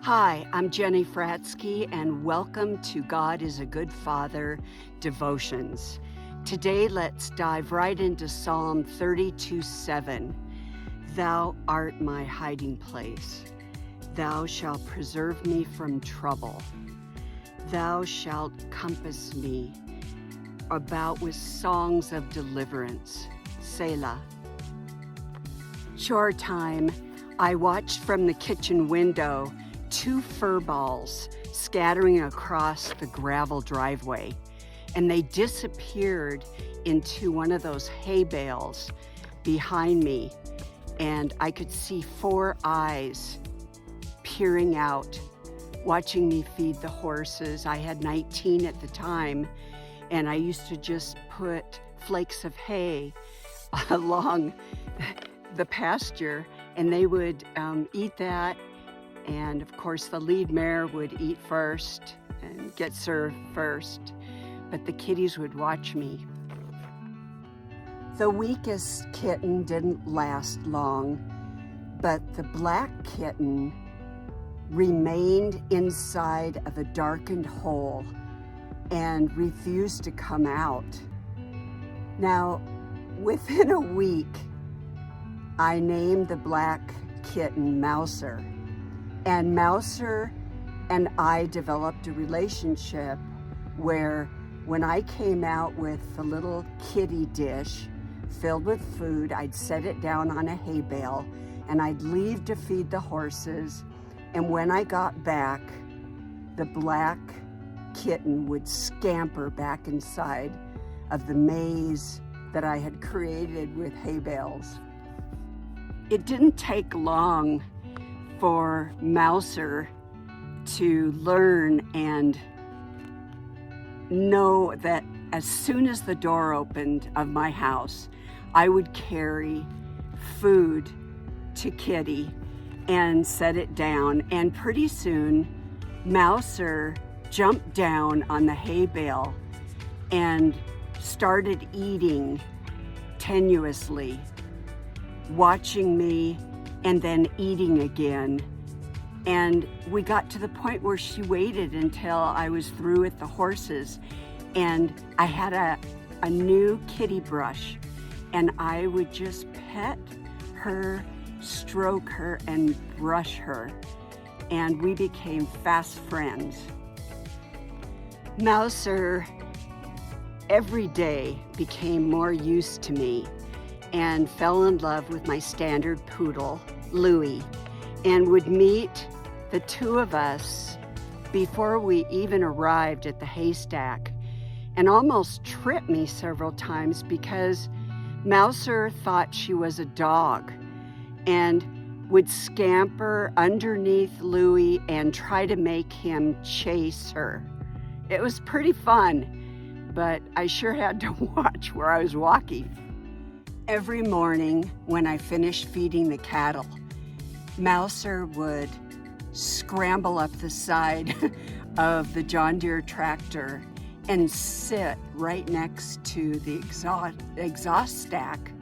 Hi, I'm Jenny Fratzke, and welcome to God is a Good Father Devotions. Today, let's dive right into Psalm 32:7. Thou art my hiding place. Thou shalt preserve me from trouble. Thou shalt compass me about with songs of deliverance. Selah. Chore time, I watched from the kitchen window two furballs scattering across the gravel driveway, and they disappeared into one of those hay bales behind me, and I could see four eyes peering out, watching me feed the horses. I had 19 at the time, and I used to just put flakes of hay along the pasture, and they would eat that. And of course, the lead mare would eat first and get served first, but the kitties would watch me. The weakest kitten didn't last long, but the black kitten remained inside of a darkened hole and refused to come out. Now, within a week, I named the black kitten Mouser. And Mouser and I developed a relationship where when I came out with the little kitty dish filled with food, I'd set it down on a hay bale and I'd leave to feed the horses. And when I got back, the black kitten would scamper back inside of the maze that I had created with hay bales. It didn't take long for Mouser to learn and know that as soon as the door opened of my house, I would carry food to Kitty and set it down. And pretty soon, Mouser jumped down on the hay bale and started eating tenuously, watching me and then eating again. And we got to the point where she waited until I was through with the horses, and I had a new kitty brush, and I would just pet her, stroke her, and brush her, and we became fast friends. Mouser every day became more used to me and fell in love with my standard poodle, Louie, and would meet the two of us before we even arrived at the haystack, and almost tripped me several times because Mouser thought she was a dog and would scamper underneath Louie and try to make him chase her. It was pretty fun, but I sure had to watch where I was walking. Every morning when I finished feeding the cattle, Mouser would scramble up the side of the John Deere tractor and sit right next to the exhaust stack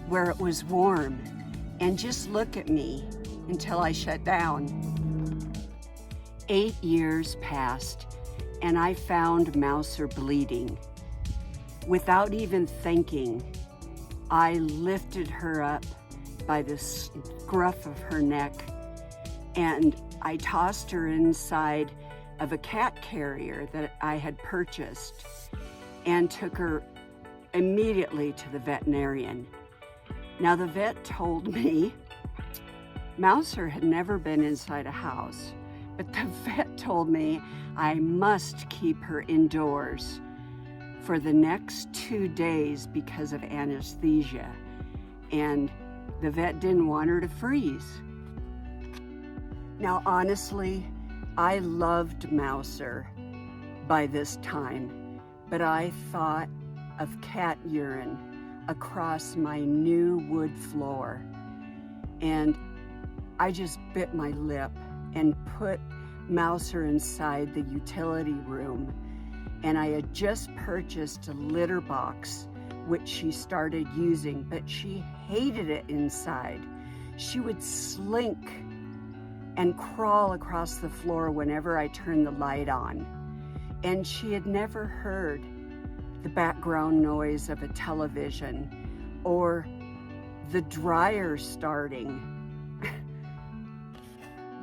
where it was warm and just look at me until I shut down. 8 years passed and I found Mouser bleeding. Without even thinking, I lifted her up by the scruff of her neck and I tossed her inside of a cat carrier that I had purchased and took her immediately to the veterinarian. Now the vet told me Mouser had never been inside a house, but the vet told me I must keep her indoors for the next 2 days because of anesthesia, and the vet didn't want her to freeze. Now, honestly, I loved Mouser by this time, but I thought of cat urine across my new wood floor, and I just bit my lip and put Mouser inside the utility room. And I had just purchased a litter box, which she started using, but she hated it inside. She would slink and crawl across the floor whenever I turned the light on. And she had never heard the background noise of a television or the dryer starting.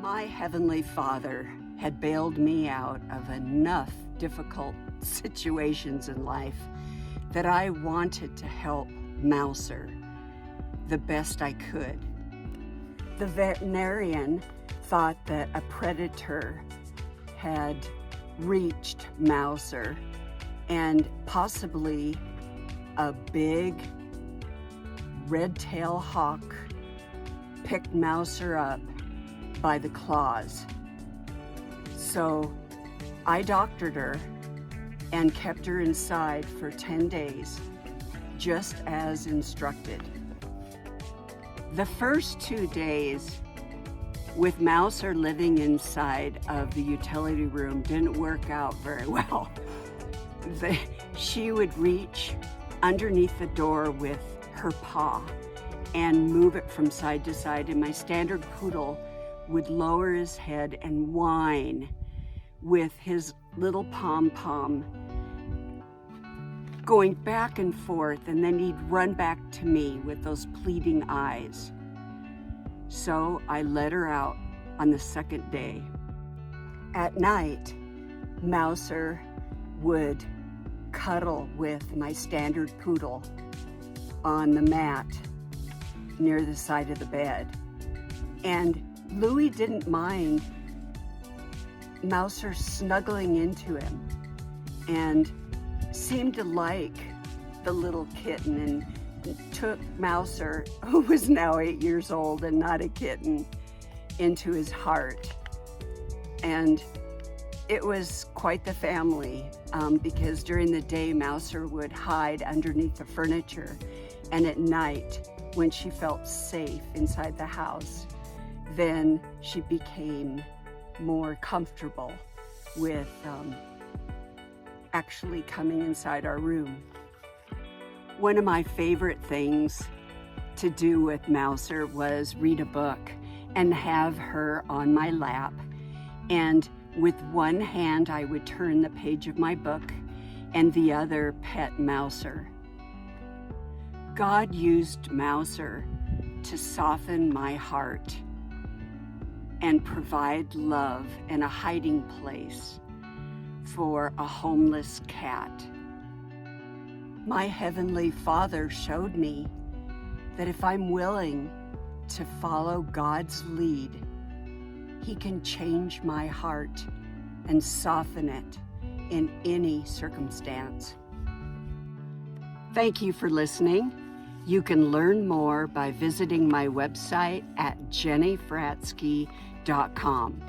My Heavenly Father had bailed me out of enough difficult situations in life that I wanted to help Mouser the best I could. The veterinarian thought that a predator had reached Mouser and possibly a big red-tailed hawk picked Mouser up by the claws. So I doctored her and kept her inside for 10 days, just as instructed. The first 2 days with Mouser living inside of the utility room didn't work out very well. She would reach underneath the door with her paw and move it from side to side, and my standard poodle would lower his head and whine with his little pom-pom going back and forth, and then he'd run back to me with those pleading eyes. So I let her out on the second day. At night, Mouser would cuddle with my standard poodle on the mat near the side of the bed. And Louis didn't mind Mouser snuggling into him and seemed to like the little kitten, and took Mouser, who was now 8 years old and not a kitten, into his heart. And it was quite the family, because during the day Mouser would hide underneath the furniture, and at night, when she felt safe inside the house, then she became more comfortable with actually coming inside our room. One of my favorite things to do with Mouser was read a book and have her on my lap, and with one hand I would turn the page of my book and the other pet Mouser. God used Mouser to soften my heart and provide love and a hiding place for a homeless cat. My Heavenly Father showed me that if I'm willing to follow God's lead, He can change my heart and soften it in any circumstance. Thank you for listening. You can learn more by visiting my website at jennyfratzke.com.